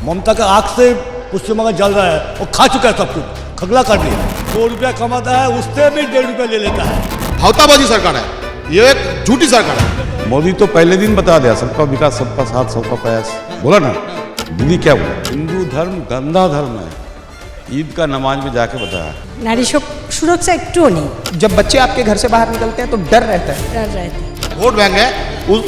ममता का आग से पश्चिम बंगाल जल रहा है, वो खा चुका है सब कुछ, खगला कर दिया। 2 रुपया कमाता है, उससे भी 1.5 रुपया ले लेता है। भावताबाजी सरकार है, ये एक झूठी सरकार है। मोदी तो पहले दिन बता दिया, सबका विकास, सबका साथ, सबका प्रयास बोला ना। दीदी क्या बोला? हिंदू धर्म गंदा धर्म है, ईद का नमाज में जाके बताया। नारी सुरक्षा एकटू नहीं। जब बच्चे आपके घर से बाहर निकलते हैं तो डर रहता है। डर रहते वोट बैंक है,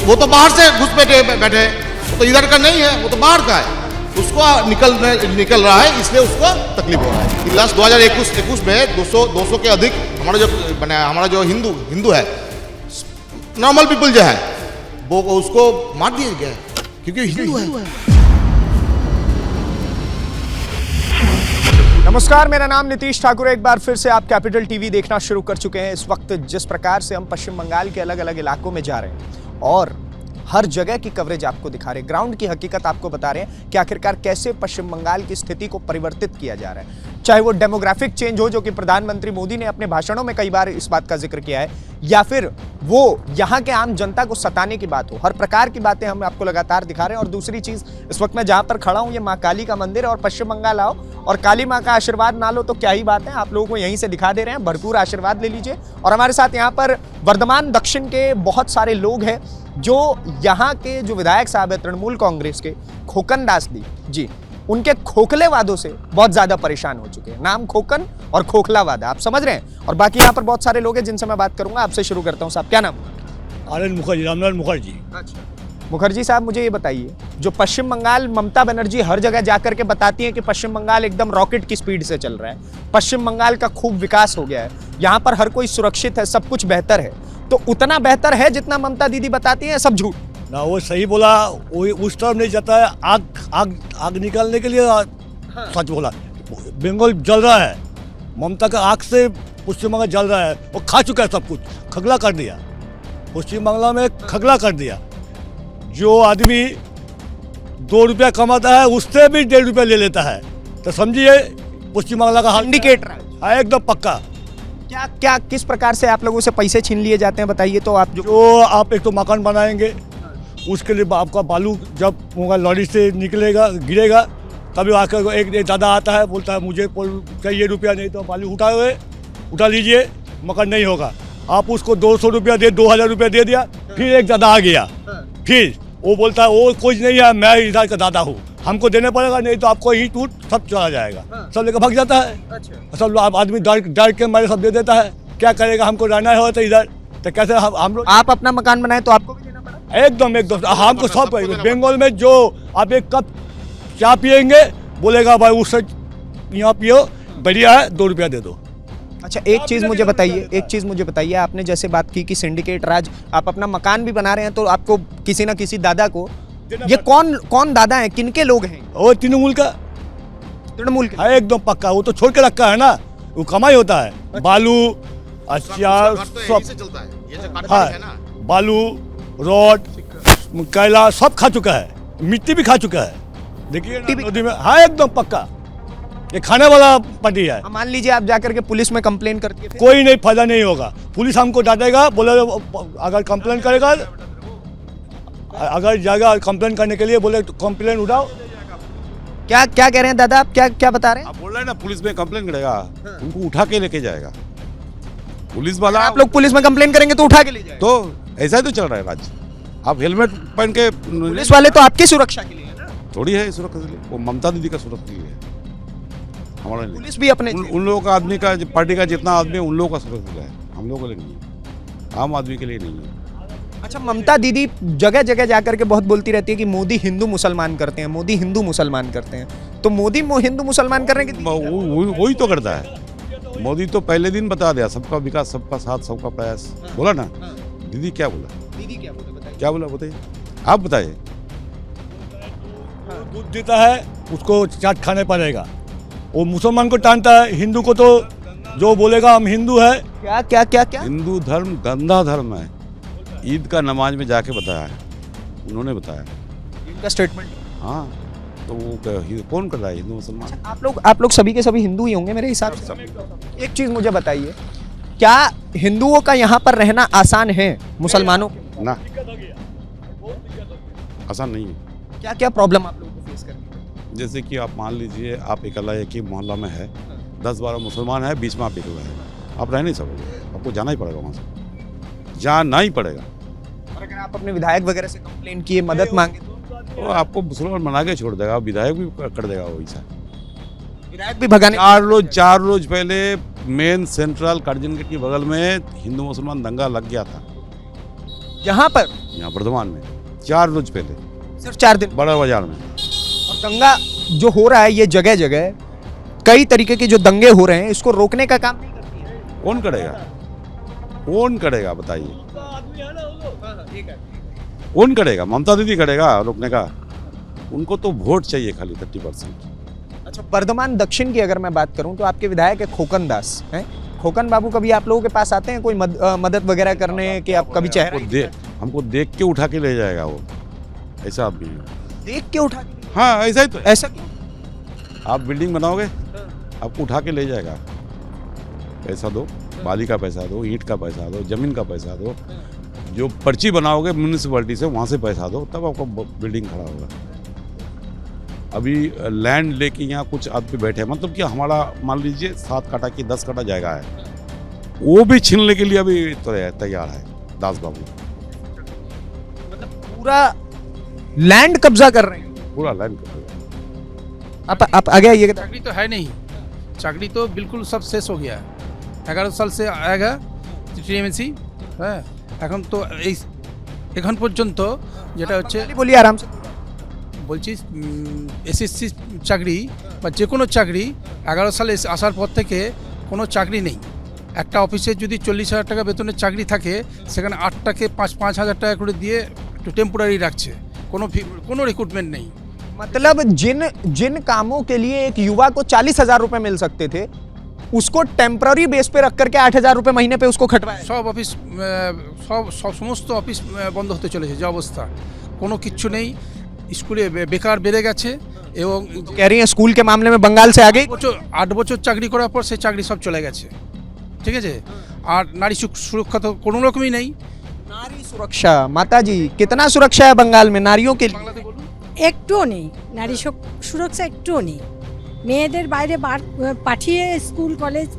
वो तो बाहर से घुस बैठे वो तो इधर का नहीं है, वो तो बाहर का है। उसको निकल रहा है, इसलिए उसको तकलीफ हो रहा है। लास्ट 2021 में 200 के अधिक हमारा जो हिंदू है, नॉर्मल पीपल जो है, वो उसको मार दिया गया है क्योंकि हिंदू है। नमस्कार, मेरा नाम नीतीश ठाकुर है। एक बार फिर से आप कैपिटल टीवी देखना शुरू कर चुके हैं। इस वक्त जिस प्रकार से हम पश्चिम बंगाल के अलग अलग इलाकों में जा रहे हैं और हर जगह की कवरेज आपको दिखा रहे हैं, ग्राउंड की हकीकत आपको बता रहे हैं कि आखिरकार कैसे पश्चिम बंगाल की स्थिति को परिवर्तित किया जा रहा है। चाहे वो डेमोग्राफिक चेंज हो, जो कि प्रधानमंत्री मोदी ने अपने भाषणों में कई बार इस बात का जिक्र किया है, या फिर वो यहाँ के आम जनता को सताने की बात हो। हर प्रकार की बातें हम आपको लगातार दिखा रहे हैं। और दूसरी चीज, इस वक्त मैं जहाँ पर खड़ा हूँ, ये माँ काली का मंदिर है और पश्चिम बंगाल आओ और काली माँ का आशीर्वाद ना लो तो क्या ही बात है। आप लोगों को यहीं से दिखा दे रहे हैं, भरपूर आशीर्वाद ले लीजिए। और हमारे साथ यहाँ पर वर्धमान दक्षिण के बहुत सारे लोग हैं जो यहाँ के जो विधायक साहब है तृणमूल कांग्रेस के, खोकन दास जी, उनके खोखले वादों से बहुत ज्यादा परेशान हो चुके हैं। नाम खोकन और खोखला वादा, आप समझ रहे हैं। और बाकी यहाँ पर बहुत सारे लोग हैं जिनसे मैं बात करूंगा। आपसे शुरू करता हूँ साहब, क्या नाम? आनंद मुखर्जी, रामलाल मुखर्जी। अच्छा मुखर्जी साहब, मुझे ये बताइए, जो पश्चिम बंगाल ममता बनर्जी हर जगह जाकर के बताती है कि पश्चिम बंगाल एकदम रॉकेट की स्पीड से चल रहा है, पश्चिम बंगाल का खूब विकास हो गया है, यहाँ पर हर कोई सुरक्षित है, सब कुछ बेहतर है, तो उतना बेहतर है जितना ममता दीदी बताती है? सब झूठ ना, वो सही बोला, वो उस तरफ नहीं जाता है। आग निकालने के लिए सच बोला। बंगाल जल रहा है, ममता का आग से पश्चिम बंगाल जल रहा है, वो खा चुका है सब कुछ, खगला कर दिया। पश्चिम बंगाल में खगला कर दिया। जो आदमी 2 रुपया कमाता है, उससे भी 1.5 रुपया ले लेता है। तो समझिए पश्चिम बंगाल का हाल इंडिकेटर है एकदम पक्का। क्या किस प्रकार से आप लोगों से पैसे छीन लिए जाते हैं, बताइए तो। आप जो आप एक तो मकान बनाएंगे, उसके लिए आपका बालू जब होगा लॉरी से निकलेगा, गिरेगा, तभी आकर एक दादा आता है, बोलता है मुझे चाहिए रुपया, नहीं तो बालू उठा लीजिए, मकान नहीं होगा। आप उसको 200 रुपया दे, 2000 रुपया दे दिया, फिर एक दादा आ गया, फिर वो बोलता है वो कुछ नहीं है, मैं इधर का दादा हूँ, हमको देने पड़ेगा, नहीं तो आपको ईंट टूट सब चला जाएगा। सब लेकर भाग जाता है। अच्छा। सब आदमी डर के मारे सब दे देता है। क्या करेगा, हमको रहना हो तो इधर, तो कैसे हम लोग। आप अपना मकान बनाए तो आपको भी देना पड़ा? एकदम हमको सब। बंगाल में जो आप एक कप चाय पियेंगे, बोलेगा भाई उससे यहाँ पियो, बढ़िया है, 2 रुपया दे दो। अच्छा, एक चीज़ मुझे बताइए, आपने जैसे बात की कि सिंडिकेट राज, आप अपना मकान भी बना रहे हैं तो आपको किसी ना किसी दादा को, ये कौन दादा है, किनके लोग हैं? वो तृणमूल का है, एकदम पक्का। वो तो छोड़ के रखा है ना, वो कमाई होता है। अच्छा। बालू, अचार सब, हाँ, बालू, रॉड, कोयला सब खा चुका है, मिट्टी भी खा चुका है। देखिए नदी में, हाँ एकदम पक्का, ये खाने वाला पार्टी है। मान लीजिए आप जाकर के पुलिस में कंप्लेन करती है, कोई नहीं, फायदा नहीं होगा। पुलिस हमको डांटेगा, बोले अगर कंप्लेन करेगा, अगर जाएगा कंप्लेन करने के लिए, बोले कंप्लेन उठाओ। क्या कह रहे हैं दादा, आप क्या बता रहे हैं? आप बोल रहे हैं ना, पुलिस में कंप्लेन करेगा, उनको उठा के लेके जाएगा पुलिस वाला। आप लोग पुलिस में कंप्लेन करेंगे तो उठा के ले जाएगा? तो ऐसा ही तो चल रहा है राज्य। आप हेलमेट पहन के, पुलिस वाले तो आपकी सुरक्षा के लिए है ना? थोड़ी है सुरक्षा के लिए, वो ममता दीदी का सुरक्षा के लिए है, हमारा नहीं। पुलिस भी अपने उन लोगों का, आदमी का, पार्टी का जितना आदमी है, उन लोगों का सुरक्षा है, हम लोगों के लिए नहीं है, आम आदमी के लिए नहीं है। अच्छा, ममता दीदी जगह जगह जाकर के बहुत बोलती रहती है कि मोदी हिंदू मुसलमान करते हैं, मोदी हिंदू मुसलमान करते हैं, तो मोदी हिंदू मुसलमान करने के वही तो करता है। मोदी तो पहले दिन बता दिया, सबका विकास, सबका साथ, सबका प्रयास बोला ना। दीदी क्या बोला? दीदी क्या बोला बताइए, आप बताइए। दूध देता है, उसको चाट खाने पड़ेगा। वो मुसलमान को टानता है, हिंदू को तो जो बोलेगा हम हिंदू है। क्या हिंदू धर्म गंदा धर्म है, ईद का नमाज में जाके बताया है, उन्होंने बताया इनका स्टेटमेंट। हाँ, तो वो कौन कर रहा है, हिंदू मुसलमान? अच्छा, आप लोग सभी के सभी हिंदू ही होंगे मेरे हिसाब से। एक चीज मुझे बताइए, क्या हिंदुओं का यहाँ पर रहना आसान है मुसलमानों के? ना, आसान नहीं है। क्या प्रॉब्लम आप लोगों को फेस करनी है? जैसे कि आप मान लीजिए आप अकेला एक ही मोहल्ला में है, 10-12 मुसलमान है, बीच में आप अकेला है, आप रह नहीं सकोगे, आपको जाना ही पड़ेगा वहाँ से, जाना ही पड़ेगा। और अगर आप अपने विधायक वगैरह से कंप्लेन किए, मदद मांगे तो वो आपको मुसलमान बना के छोड़ देगा, विधायक भी कर देगा वैसा। विधायक भी भगाने 4 रोज पहले मेन सेंट्रल कार्जन गेट के बगल में हिंदू मुसलमान दंगा लग गया था, यहाँ पर यहाँ बर्धमान में 4 रोज पहले, सिर्फ 4 दिन। बड़ा बाजार में। और दंगा जो हो रहा है ये जगह जगह कई तरीके के जो दंगे हो रहे हैं, इसको रोकने का काम नहीं करती है। कौन करेगा, कौन करेगा बताइए, कौन करेगा? ममता दीदी करेगा रोकने का? उनको तो वोट चाहिए खाली 30%। अच्छा, बर्धमान दक्षिण की अगर मैं बात करूं तो आपके विधायक है खोकन दास हैं। खोकन बाबू कभी आप लोगों के पास आते हैं कोई मदद वगैरह करने कि आप कभी चेहरा हमको देख के उठा के ले जाएगा वो, ऐसा आदमी है। देख के उठा के? हाँ ऐसा ही तो। ऐसा क्यों? आप बिल्डिंग बनाओगे, आपको उठा के ले जाएगा, पैसा दो, बाली का पैसा दो, ईंट का पैसा दो, जमीन का पैसा दो, जो पर्ची बनाओगे म्यूनिसिपैलिटी से वहाँ से पैसा दो, तब आपका बिल्डिंग खड़ा होगा। अभी लैंड लेके यहाँ कुछ आदमी बैठे हैं, मतलब कि हमारा मान लीजिए 7 काठा की 10 काठा जगह है, वो भी छीनने के लिए अभी तैयार है दास बाबू। मतलब पूरा लैंड कब्जा कर रहे हैं, पूरा लैंड कर। आप आगे आइएगा। चाकरी तो है नहीं, चाकरी तो बिल्कुल सब शेष हो गया है। 11 সাল से आएगा টিএমসি, হ্যাঁ এখন তো এই এখন পর্যন্ত যেটা হচ্ছে बोलिए आराम से। বলছি এসএসসি চাকরি বা যে কোনো চাকরি 11 সালে আসার পর থেকে কোনো চাকরি নেই। একটা অফিসে যদি 40,000 টাকা বেতনের চাকরি থাকে, সেখানে 8টাকে 5,000 টাকা করে দিয়ে একটু টেম্পোরারি রাখছে, কোনো রিক্রুটমেন্ট নেই। मतलब जिन कामों के लिए एक युवा को 40,000 रुपए मिल सकते थे, उसको टेम्पररी बेस पे रख करके 8,000 रुपए महीने पे उसको खटवाया। সব অফিস সমস্ত অফিস বন্ধ হতে চলেছে, যে অবস্থা কোনো কিচ্ছু নেই। স্কুলে বেকার বেড়ে গেছে এবং कह रही हैं स्कूल के मामले में बंगाल से आगे। 8 বছর চাকরি করার পর সেই চাকরি সব চলে গেছে, ঠিক আছে। আর নারী সুরক্ষা তো কোনো রকমই নেই। नारी सुरक्षा, माता जी कितना सुरक्षा है बंगाल में नारियों के लिए? বাংলাতে বলুন। একটুও নেই, নারী সুরক্ষা একটুও নেই। মেয়েদের বাইরে পাঠিয়ে স্কুল কলেজ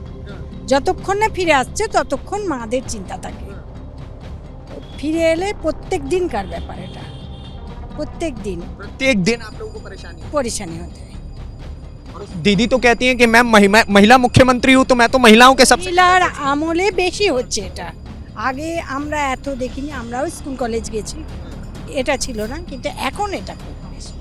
যতক্ষণ না ফিরে আসছে ততক্ষণ মাদের চিন্তা থাকে। ফিরে এলে প্রত্যেক দিনকার ব্যাপার, এটা প্রত্যেক दिन आप लोगों को পরেশানি হতে হয়। दीदी तो कहती हैं कि मैं महिला मुख्यमंत्री हूँ तो मैं तो महिलाओं के सबसे। মহিলার আমলে বেশি হচ্ছে এটা। আগে আমরা এত দেখিনি, আমরাও স্কুল কলেজ গেছি, এটা ছিল না, কিন্তু এখন এটা খুব বেশি।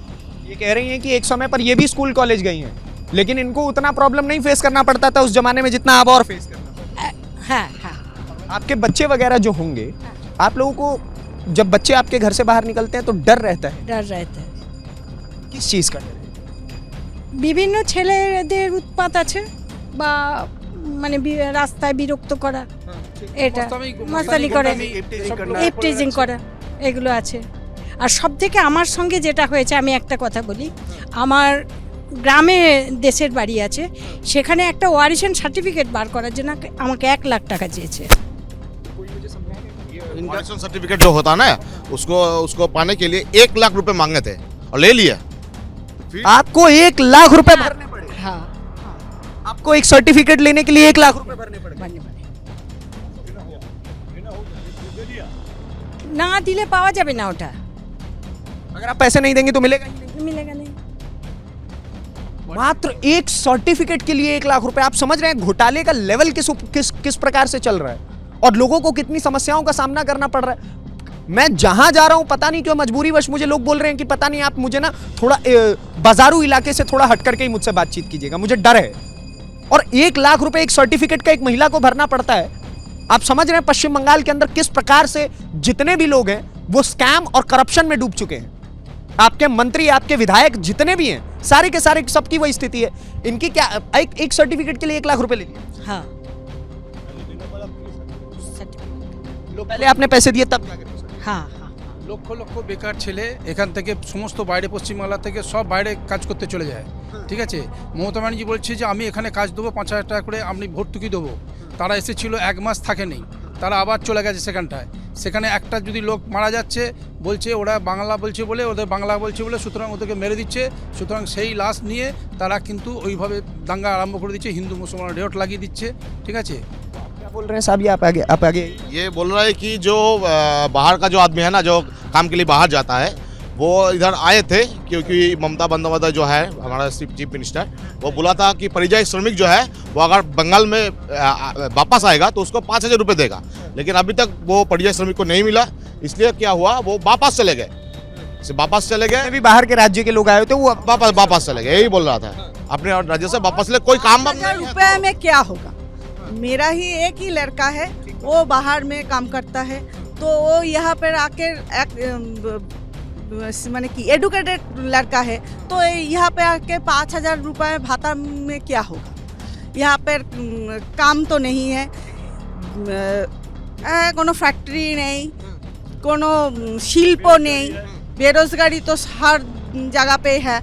ये कह रही हैं कि एक समय पर ये भी स्कूल कॉलेज गई हैं, लेकिन इनको उतना प्रॉब्लम नहीं फेस करना पड़ता था उस जमाने में जितना अब और फेस करना पड़ता হ্যাঁ হ্যাঁ। है। आपके बच्चे वगैरह जो होंगे, आप लोगों को जब बच्चे आपके घर से बाहर निकलते हैं तो डर रहता है, डर रहता है। किस चीज़ का डर? বিভিন্ন ছেলেদের উৎপাত আছে বা মানে রাস্তায় বিরক্ত করা, এটা মাস্তানি করে, ইপটিজিং করা, এগুলো আছে। আর সব থেকে আমার সঙ্গে যেটা হয়েছে, আমি একটা কথা বলি, আমার গ্রামে দেশের বাড়ি আছে, সেখানে একটা ওয়ারিশন সার্টিফিকেট বার করার জন্য আমাকে 1 লাখ টাকা চেয়েছে। वारिसन सर्टिफिकेट जो होता है ना, उसको पाने के लिए 1 लाख रुपए मांगे थे और ले लिया। आपको 1 लाख रुपए भरने पड़े? हाँ, आपको एक सर्टिफिकेट लेने के लिए 1 लाख रुपए भरने पड़े? বানিয়ে বানিয়ে। না দিলে পাওয়া যাবে না, ওটা अगर आप पैसे नहीं देंगे तो मिलेगा ही नहीं। মিলেগা নেই। मात्र एक सर्टिफिकेट के लिए 1 लाख रुपए। आप समझ रहे हैं घोटाले का लेवल किस प्रकार से चल रहा है और लोगों को कितनी समस्याओं का सामना करना पड़ रहा है। मैं जहां जा रहा हूं, पता नहीं क्यों मजबूरीवश मुझे लोग बोल रहे हैं कि पता नहीं, आप मुझे ना थोड़ा बाजारू इलाके से थोड़ा हट करके ही मुझसे बातचीत कीजिएगा, मुझे डर है। और 1 लाख रुपए एक सर्टिफिकेट का एक महिला को भरना पड़ता है। आप समझ रहे हैं पश्चिम बंगाल के अंदर किस प्रकार से जितने भी लोग हैं वो स्कैम और करप्शन में डूब चुके हैं। आपके मंत्री, आपके विधायक जितने भी हैं, सारे के सारे सबकी वही स्थिति है। इनकी क्या एक सर्टिफिकेट के लिए 1 लाख रुपए ले लिए? हाँ, पहले आपने पैसे दिए तब क्या करें? হ্যাঁ হ্যাঁ। লক্ষ লক্ষ বেকার ছেলে এখান থেকে সমস্ত বাইরে, পশ্চিমবাংলা থেকে সব বাইরে কাজ করতে চলে যায়, ঠিক আছে। মমতা ব্যানার্জি বলছে যে আমি এখানে কাজ দেবো 5,000 টাকা করে, আমি ভর্তুকি দেবো। তারা এসেছিল 1 মাস থাকে নেই, তারা আবার চলে গেছে সেখানটায়। সেখানে একটা যদি লোক মারা যাচ্ছে বলছে ওরা বাংলা বলছে বলে ওদের বাংলা বলছে বলে সুতরাং ওদেরকে মেরে দিচ্ছে, সুতরাং সেই লাশ নিয়ে তারা কিন্তু ওইভাবে দাঙ্গা আরম্ভ করে দিচ্ছে, হিন্দু মুসলমান রেওট লাগিয়ে দিচ্ছে। ঠিক আছে, क्या बोल रहे हैं साहब, ये आप आगे ये बोल रहा है कि जो बाहर का जो आदमी है ना, जो काम के लिए बाहर जाता है, वो इधर आए थे क्योंकि ममता बंदोपाध्याय जो है हमारा चीफ मिनिस्टर, वो बोला था कि परिযায়ী श्रमिक जो है वो अगर बंगाल में वापस आएगा तो उसको 5,000 रुपये देगा, लेकिन अभी तक वो परिযায়ী श्रमिक को नहीं मिला। इसलिए क्या हुआ, वो वापस चले गए, वापस चले गए, भी बाहर के राज्य के लोग आए थे, वो वापस चले गए, यही बोल रहा था। अपने राज्य से वापस ले, कोई काम वाम नहीं है। रुपए में क्या होगा, मेरा ही एक ही लड़का है, वो बाहर में काम करता है, तो वो यहाँ पर आकर माने कि एडुकेटेड लड़का है, तो यहाँ पे आके 5,000 रुपये भाता में क्या होगा। यहाँ पर काम तो नहीं है, कोनो फैक्ट्री नहीं, कोनो शिल्प नहीं, बेरोजगारी तो हर जगह पे है।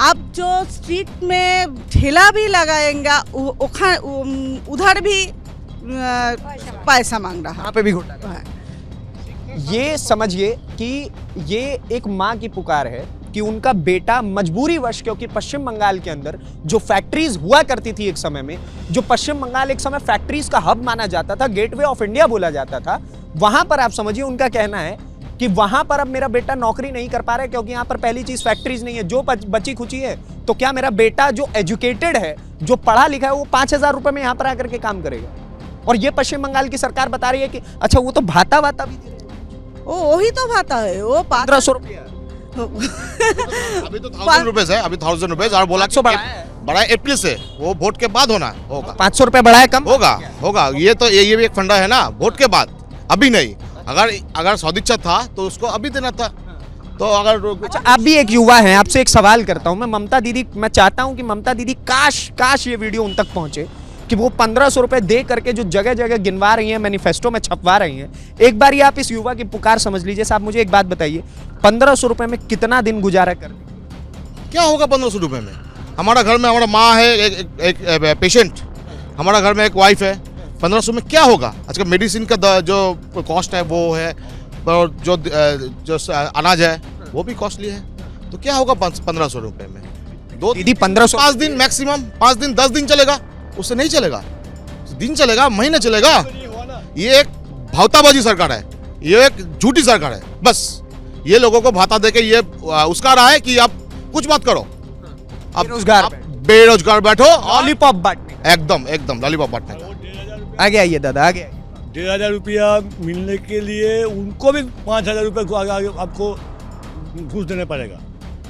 आप जो स्ट्रीट में ठेला भी लगाएंगे उधर भी पैसा मांग रहा यहाँ पे भी घोटाला है। ये समझिए कि ये एक माँ की पुकार है कि उनका बेटा मजबूरीवश, क्योंकि पश्चिम बंगाल के अंदर जो फैक्ट्रीज हुआ करती थी एक समय में, जो पश्चिम बंगाल एक समय फैक्ट्रीज का हब माना जाता था, गेटवे ऑफ इंडिया बोला जाता था, वहां पर आप समझिए उनका कहना है कि वहां पर अब मेरा बेटा नौकरी नहीं कर पा रहा है क्योंकि यहाँ पर पहली चीज फैक्ट्रीज नहीं है, जो बची खुची है, तो क्या मेरा बेटा जो एजुकेटेड है, जो पढ़ा लिखा है, वो 5,000 रुपए में यहाँ पर आकर के काम करेगा। और ये पश्चिम बंगाल की सरकार बता रही है कि अच्छा वो तो भाता वाता भी दे रहे हैं। वही तो भाता है, वो 1,500 रुपया अभी तो 1,000 रुपए है, अभी 1,000 रुपए और बोला 100 बढ़ाया है। बड़ा अप्रैल से, वो वोट के बाद होना होगा, 500 रुपए बढ़ाया कम होगा। ये तो ये भी एक फंडा है ना, वोट के बाद, अभी नहीं। अगर सदिच्छा था तो उसको अभी देना था। तो अगर अच्छा, आप भी एक युवा हैं, आपसे एक सवाल करता हूं मैं। ममता दीदी, मैं चाहता हूं कि ममता दीदी काश ये वीडियो उन तक पहुंचे कि वो 1,500 रुपए दे करके जो जगह जगह गिनवा रही हैं, मैनिफेस्टो में छपवा रही हैं, एक बार ये आप इस युवा की पुकार समझ लीजिए। साहब मुझे एक बात बताइए, 1,500 रुपए में कितना दिन गुजारा कर, क्या होगा 1,500 रुपए में? हमारा घर में हमारा माँ है, एक पेशेंट, हमारा घर में एक वाइफ है, 1,500 में क्या होगा? आजकल मेडिसिन का जो कॉस्ट है वो है, और जो अनाज है वो भी कॉस्टली है, तो क्या होगा 1,500 रुपए में? दीदी 1,500 5 दिन मैक्सिमम, 5 दिन 10 दिन चलेगा, उससे नहीं चलेगा, दिन चलेगा, महीने चलेगा। ये एक भावताबाजी सरकार है, ये एक झूठी सरकार है। बस ये लोगों को भाता देके ये उसका रहा है कि आप कुछ बात करो, आप बेरोजगार बैठो, लॉलीपॉप बांटने, एकदम लॉलीपॉप बांटने का। आगे आइए दादा, आगे आइए। 1,500 रुपया मिलने के लिए उनको भी 5,000 रुपये को आगे आपको घूस देने पड़ेगा,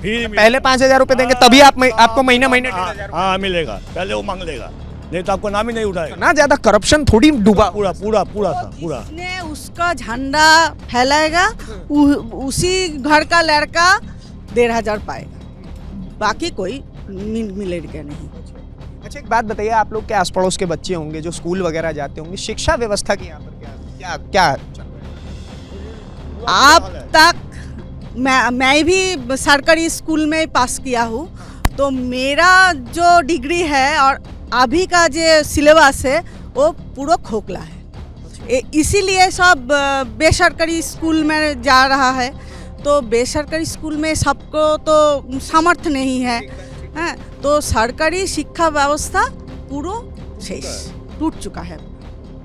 फिर पहले 5,000 रुपए देंगे तभी आपको महीने 1,500। हाँ मिलेगा, पहले वो मांग लेगा, नहीं तो आपको नाम ही नहीं उठाएगा। ना ज्यादा करप्शन थोड़ी डूबा, पूरा जिसने उसका झंडा फैलाएगा उसी घर का लड़का 1,500 पाएगा, बाकी कोई मिलेगा नहीं। अच्छा एक बात बताइए, आप लोग के आस पड़ोस के बच्चे होंगे जो स्कूल वगैरह जाते होंगे, शिक्षा व्यवस्था की यहाँ पर क्या अब तक मैं भी सरकारी स्कूल में पास किया हूँ, तो मेरा जो डिग्री है और अभी का जो सिलेबस है वो पूरा खोखला है, इसीलिए सब बेसरकारी स्कूल में जा रहा है। तो बेसरकारी स्कूल में सबको तो सामर्थ्य नहीं है, तो सरकारी शिक्षा व्यवस्था पूरा शेष टूट चुका है।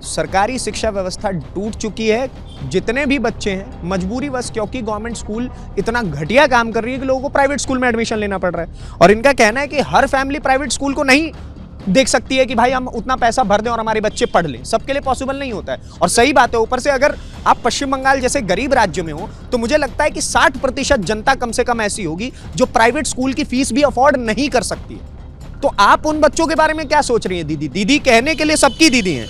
सरकारी शिक्षा व्यवस्था टूट चुकी है। जितने भी बच्चे हैं मजबूरीवश, क्योंकि गवर्नमेंट स्कूल इतना घटिया काम कर रही है कि लोगों को प्राइवेट स्कूल में एडमिशन लेना पड़ रहा है। और इनका कहना है कि हर फैमिली प्राइवेट स्कूल को नहीं देख सकती है कि भाई हम उतना पैसा भर दें और हमारे बच्चे पढ़ लें, सबके लिए पॉसिबल नहीं होता है। और सही बात है, ऊपर से अगर आप पश्चिम बंगाल जैसे गरीब राज्य में हो तो मुझे लगता है कि 60% जनता कम से कम ऐसी होगी जो प्राइवेट स्कूल की फीस भी अफोर्ड नहीं कर सकती है। तो आप उन बच्चों के बारे में क्या सोच रही हैं? दीदी कहने के लिए सबकी दीदी हैं,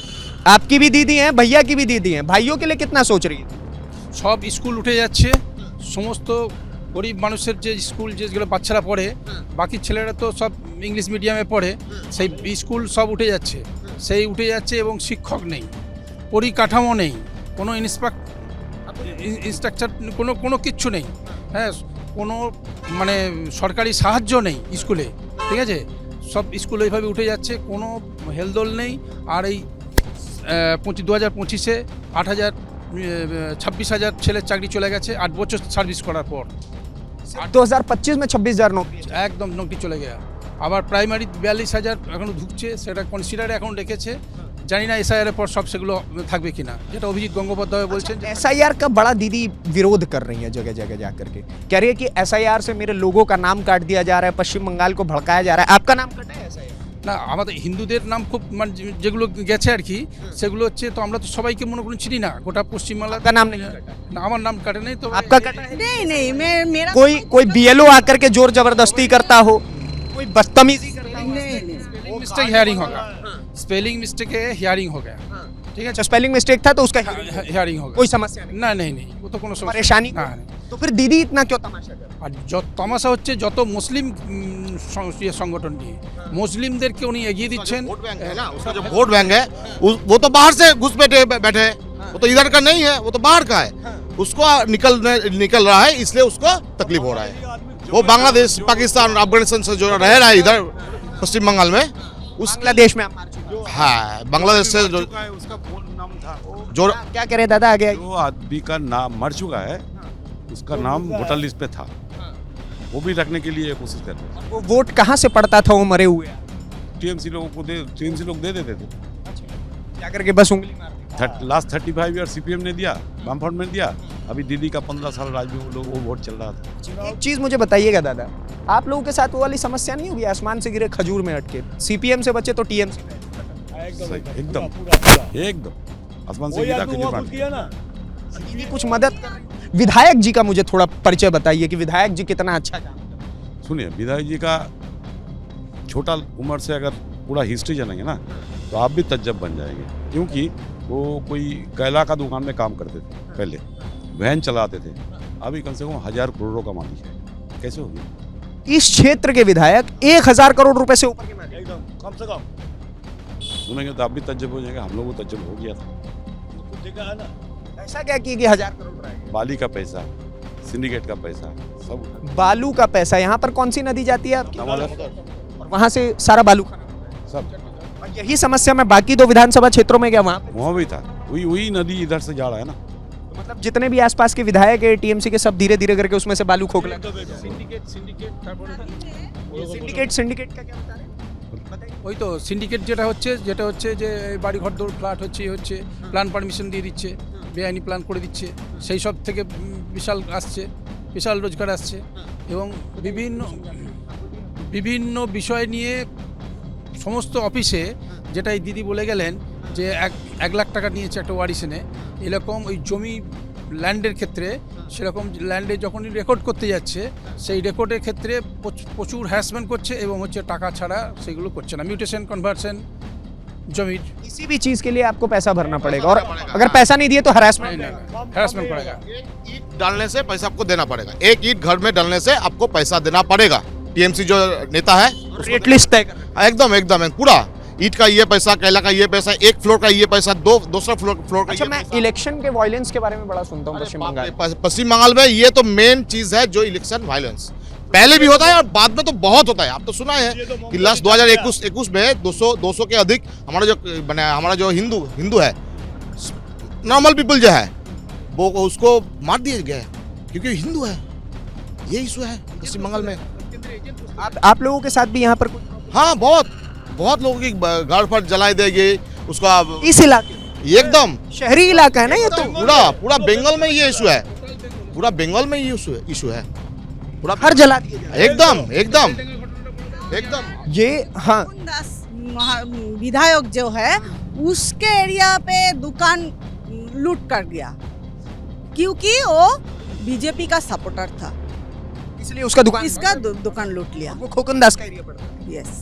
आपकी भी दीदी हैं, भैया की भी दीदी हैं, भाइयों के लिए कितना सोच रही है? সব স্কুল উঠে যাচ্ছে, সমস্ত গরিব মানুষের যে স্কুল যেগুলো বাচ্চারা পড়ে, বাকি ছেলেরা তো সব ইংলিশ মিডিয়ামে পড়ে, সেই স্কুল সব উঠে যাচ্ছে, এবং শিক্ষক নেই, পরিকাঠামো নেই, কোনো ইনস্ট্রাকচার কোনো কিচ্ছু নেই, হ্যাঁ, কোনো মানে সরকারি সাহায্য নেই স্কুলে, ঠিক আছে, সব স্কুল এইভাবে উঠে যাচ্ছে, কোনো হেলদোল নেই। আর এই 2025-এ 8,000 26,000 ছেলের চাকরি চলে গেছে 8 বছর সার্ভিস করার পর 2025 में 26,000 नौकरी। একদম নকটি চলে গেছে। আবার প্রাইমারি 42,000 এখনও ঢুকছে, সেটা কনসিডারে এখন রেখেছে। জানি না এসআইআর এর পর সব সেগুলো থাকবে কিনা, যেটা অভিজিৎ গঙ্গোপাধ্যায় বলছেন। एसआईआर का बड़ा दीदी विरोध कर रही है जगह जगह जाकर के, कह रही है कि एसआईआर से मेरे लोगों का नाम काट दिया जा रहा है, पश्चिम बंगाल को भड़काया जा रहा है। आपका नाम कटा है एसआईआर? না, আমাদের হিন্দুদের নাম খুব মানে যেগুলো গেছে আর কি, সেগুলো হচ্ছে তো আমরা তো সবাইকে মনে করুন চিনি না, গোটা পশ্চিমবাংলা। आपका नाम नहीं कटा? না, আমার নাম কাটে নাই তো। आपका कटा है? नहीं नहीं मैं मेरा कोई बीएलओ आकर के जोर जबरदस्ती करता हो, कोई बदतमीजी करता हो? नहीं नहीं स्पेलिंग मिस्टेक हियरिंग होगा, स्पेलिंग मिस्टेक है हियरिंग हो गया, ठीक है। अच्छा, स्पेलिंग मिस्टेक था तो उसका हियरिंग होगा, कोई समस्या नहीं, না नहीं नहीं, वो तो কোনো সমস্যা परेशानी না। तो फिर दीदी इतना क्यों तमाशा कर? আর যত তামাশা হচ্ছে যত মুসলিম সংগঠন নিয়ে মুসলিমদেরকে উনি এগিয়ে দিচ্ছেন। वोट बैंक है ना, उसका जो वोट बैंक है वो तो बाहर से घुस बैठे हैं, वो तो इधर का नहीं है, वो तो बाहर का है। उसको निकल रहा है, इसलिए उसको तकलीफ हो रहा है। वो बांग्लादेश, पाकिस्तान, अफगानिस्तान से जो रह रहा है इधर पश्चिम बंगाल में, उस बांग्लादेश में आप मार चुके हो। हाँ बांग्लादेश से जो उसका फोन नाम था जो क्या कह रहे दादा आगे आइए। जो आदमी का नाम मर चुका है, उसका नाम वोटर लिस्ट पे था, वो भी रखने के लिए कोशिश कर रहे वो वोट कहाँ से पड़ता था वो मरे हुए? टीएमसी लोगों को टीएमसी लोग दे देते थे। जाकर के बस उंगली मार दी। लास्ट 35 ईयर सीपीएम ने दिया, वामफ्रंट ने दिया। अभी दीदी का 15 साल राज्य में वो वोट चल रहा था। एक चीज मुझे बताइएगा दादा, आप लोगों के साथ वो वाली समस्या नहीं होगी आसमान से गिरे खजूर में अटके, सीपीएम से बचे तो टीएमसी में? सही, एकदम एकदम आसमान से वही गिरा आदमी खजूर हुआ में खुद किया ना। दीदी कुछ मदद कर रही है। विधायक जी का मुझे थोड़ा परिचय बताइए कि विधायक जी कितना अच्छा काम करते हैं। सुनिए, विधायक जी का छोटा उम्र से अगर पूरा हिस्ट्री जानेंगे ना तो आप भी तज्जब बन जाएंगे, क्योंकि वो कोई कैला का दुकान में काम करते थे, पहले वैन चलाते थे, अभी कम से कम 1000 करोड़ों का मालिक है। कैसे हो गया? इस क्षेत्र के विधायक 1000 करोड़ रुपए से ऊपर के मालिक। एकदम कम से कम सुनेंगे तो आप भी तज्जब हो जाएंगे, हम लोग को तज्जब हो गया था। कुछ देखा है ना। ऐसा क्या किया कि 1000 करोड़ रह गए? बाली का पैसा, सिंडिकेट का पैसा, सब बालू का पैसा। यहाँ पर कौन सी नदी जाती है आपकी? हमारा और वहाँ से सारा बालू खाना पड़ता है। सब और यही समस्या मैं बाकी 2 विधानसभा क्षेत्रों में गया, वहाँ पे वहाँ भी था, वही नदी इधर से जा रहा है ना। तो मतलब जितने भी आसपास के विधायक है टीएमसी के, सब धीरे धीरे करके उसमें से बालू खोखला। सिंडिकेट का क्या बता रहे हैं? बताइए। ওই তো সিন্ডিকেট যেটা হচ্ছে যে বাড়িঘর দৌড় ফ্ল্যাট হচ্ছে প্ল্যান পারমিশন দিয়ে দিচ্ছে, বেআইনি প্ল্যান করে দিচ্ছে, সেই সব থেকে বিশাল রোজগার আসছে। এবং বিভিন্ন বিষয় নিয়ে সমস্ত অফিসে, যেটা এই দিদি বলে গেলেন যে 1 লাখ টাকা নিয়েছে একটা ওয়ারিশনে, এরকম ওই জমি ল্যান্ডের ক্ষেত্রে সেরকম ল্যান্ডে যখনই রেকর্ড করতে যাচ্ছে সেই রেকর্ডের ক্ষেত্রে প্রচুর হ্যারাসমেন্ট করছে এবং হচ্ছে টাকা ছাড়া সেগুলো করছে না, মিউটেশন কনভার্সন জমির। किसी भी चीज के लिए आपको पैसा भरना पड़ेगा, और अगर पैसा नहीं दिए तो हरासमेंट। হ্যারাসমেंट করেगा। एक ईंट डालने से पैसा आपको देना पड़ेगा, एक ईंट घर में डालने से आपको पैसा देना पड़ेगा। टीएमसी जो नेता है रेट लिस्ट तय कर। एकदम एकदम पूरा ईंट का ये पैसा, कैला का ये पैसा, एक फ्लोर का ये पैसा, दूसरा फ्लोर का अच्छा, ये मैं पैसा। इलेक्शन के वायलेंस के बारे में बड़ा सुनता हूँ पश्चिम बंगाल। पश्चिम बंगाल में ये तो मेन चीज है, जो इलेक्शन वायलेंस पहले भी होता है और बाद में तो बहुत होता है। आप तो सुना है कि लास्ट 2021 में 200 के अधिक हमारा जो हिंदू है, नॉर्मल पीपल जो है, वो उसको मार दिया गया है क्योंकि हिंदू है। ये इशू है पश्चिम बंगाल में। आप लोगों के साथ भी यहाँ पर हाँ, बहुत लोगों की घर पर जलाए देंगे उसको। इस इलाके एकदम शहरी इलाका है ना ये तो, पूरा बंगाल में ये इशू है, पूरा बंगाल में ये इशू है पूरा हर जला दिए जा रहे एकदम ये। हाँ, दास विधायक जो है उसके एरिया पे दुकान लूट कर गया क्योंकि वो बीजेपी का सपोर्टर था, इसलिए उसका दुकान, इसका दुकान लूट लिया। वो खोकनदास का एरिया पड़ता है। यस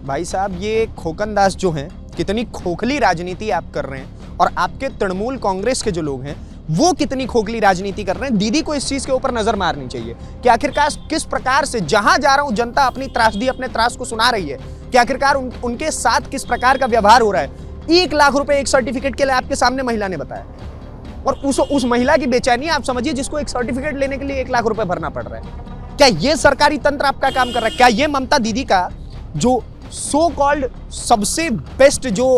भाई साहब, ये खोकनदास जो हैं, कितनी खोखली राजनीति आप कर रहे हैं, और आपके तृणमूल कांग्रेस के जो लोग हैं वो कितनी खोखली राजनीति कर रहे हैं। दीदी को इस चीज के ऊपर नजर मारनी चाहिए कि आखिरकार किस प्रकार से, जहां जा रहा हूं जनता अपनी त्रासदी, अपने त्रास को सुना रही है, कि आखिरकार उनके साथ किस प्रकार का व्यवहार हो रहा है। 1 लाख रुपए एक सर्टिफिकेट के लिए आपके सामने महिला ने बताया, और उस महिला की बेचैनी आप समझिए, जिसको एक सर्टिफिकेट लेने के लिए 1 लाख रुपए भरना पड़ रहा है। क्या ये सरकारी तंत्र आपका काम कर रहा है? क्या ये ममता दीदी का जो सो कॉल्ड सबसे बेस्ट जो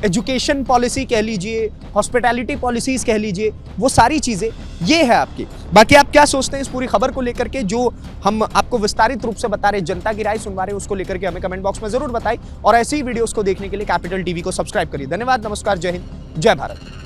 एजुकेशन पॉलिसी कह लीजिए, हॉस्पिटैलिटी पॉलिसीज कह लीजिए, वो सारी चीजें ये है आपकी। बाकी आप क्या सोचते हैं इस पूरी खबर को लेकर के, जो हम आपको विस्तारित रूप से बता रहे, जनता की राय सुनवा रहे हैं, उसको लेकर के हमें कमेंट बॉक्स में जरूर बताएं। और ऐसी ही वीडियोस को देखने के लिए कैपिटल टीवी को सब्सक्राइब करिए। धन्यवाद, नमस्कार, जय हिंद, जय भारत।